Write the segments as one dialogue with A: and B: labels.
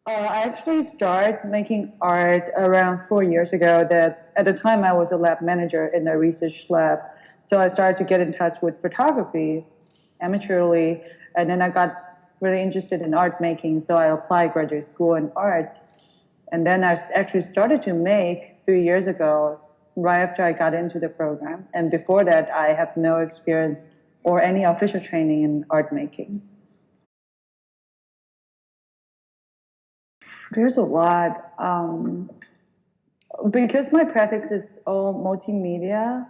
A: I actually started making art around 4 years ago. That at the time I was a lab manager in a research lab, so I started to get in touch with photography amateurly, and then I got really interested in art making. So I applied graduate school in art, and then I actually started to make 3 years ago, right after I got into the program. And before that, I have no experience or any official training in art making. There's a lot. Because my practice is all multimedia,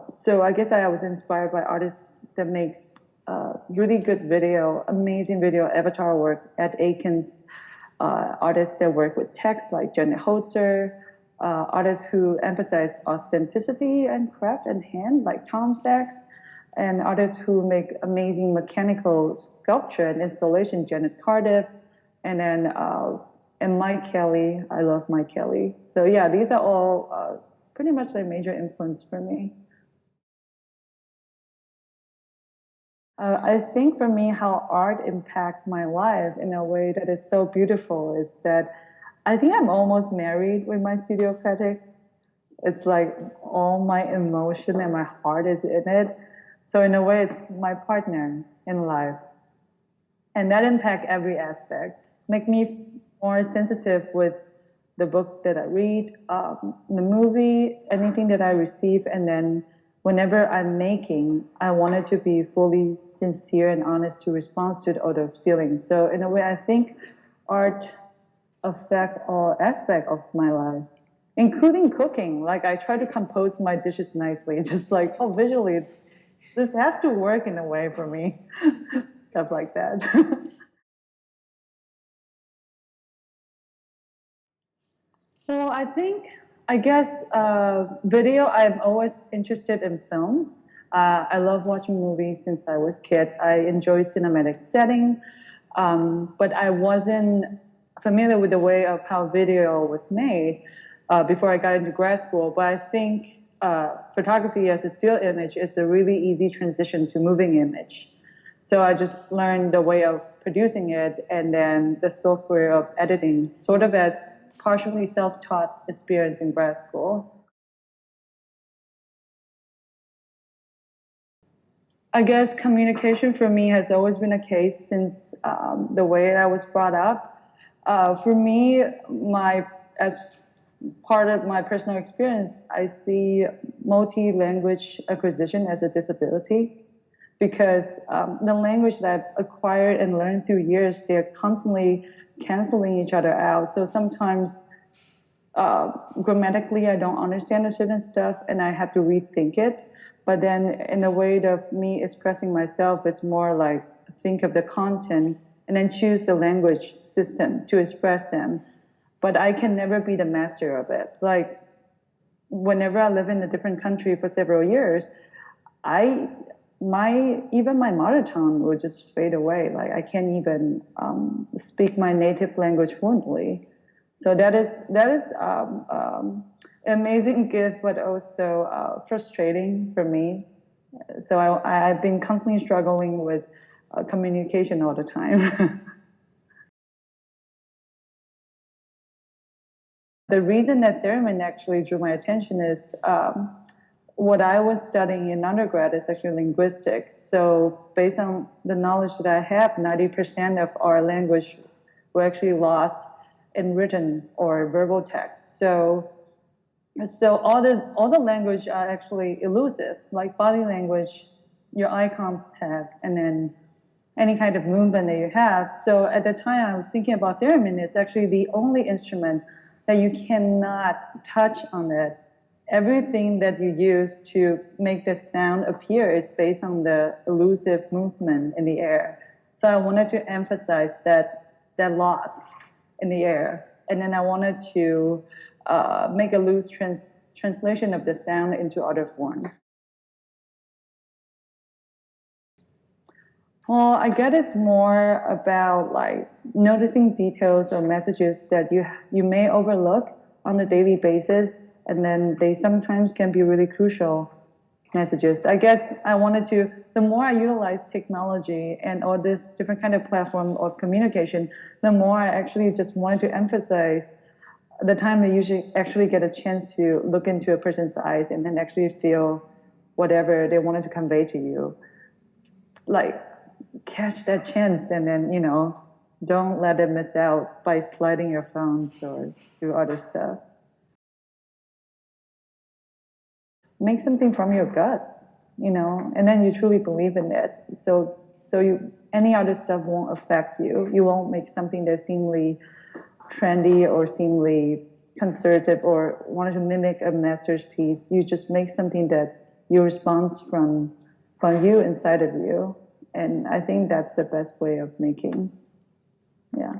A: so I guess I was inspired by artists that makes really good video, amazing video avatar work at Aikens, artists that work with text like Janet Holzer, artists who emphasize authenticity and craft and hand like Tom Sachs, and artists who make amazing mechanical sculpture and installation, Janet Cardiff, and then and Mike Kelly. I love Mike Kelly. So yeah, these are all pretty much like major influence for me. I think for me, how art impacts my life in a way that is so beautiful is that I think I'm almost married with my studio practice. It's like all my emotion and my heart is in it. So in a way, it's my partner in life, and that impact every aspect. Make me more sensitive with the book that I read, the movie, anything that I receive, and then whenever I'm making, I want it to be fully sincere and honest to respond to all those feelings. So in a way, I think art affect all aspects of my life, including cooking. Like I try to compose my dishes nicely, just like, oh, visually, this has to work in a way for me, stuff like that. Well, I guess, video, I'm always interested in films. I love watching movies since I was a kid. I enjoy cinematic setting, but I wasn't familiar with the way of how video was made before I got into grad school. But I think photography as a still image is a really easy transition to moving image. So I just learned the way of producing it and then the software of editing, sort of as partially self-taught experience in grad school. I guess communication for me has always been a case since the way I was brought up. For me, as part of my personal experience, I see multi-language acquisition as a disability because the language that I've acquired and learned through years, they're constantly canceling each other out. So sometimes grammatically I don't understand a certain stuff and I have to rethink it. But then in a way of me expressing myself, it's more like think of the content and then choose the language system to express them. But I can never be the master of it. Like whenever I live in a different country for several years, I even my mother tongue will just fade away. Like I can't even speak my native language fluently. So that is amazing gift, but also frustrating for me. So I've been constantly struggling with communication all the time. The reason that theremin actually drew my attention is what I was studying in undergrad is actually linguistics. So based on the knowledge that I have, 90% of our language were actually lost in written or verbal text. So all the language are actually elusive, like body language, your eye contact, and then any kind of movement that you have. So at the time I was thinking about theremin, it's actually the only instrument that you cannot touch on it. Everything that you use to make the sound appear is based on the elusive movement in the air. So I wanted to emphasize that loss in the air. And then I wanted to make a loose translation of the sound into other forms. Well, I guess it's more about like noticing details or messages that you may overlook on a daily basis, and then they sometimes can be really crucial messages. I guess I wanted to, the more I utilize technology and all this different kind of platform of communication, the more I actually just wanted to emphasize the time that you should actually get a chance to look into a person's eyes and then actually feel whatever they wanted to convey to you. Like, catch that chance and then, don't let it miss out by sliding your phones or do other stuff. Make something from your guts, and then you truly believe in it. So any other stuff won't affect you. You won't make something that's seemingly trendy or seemingly conservative or wanted to mimic a master's piece. You just make something that you responds from you inside of you. And I think that's the best way of making. Yeah.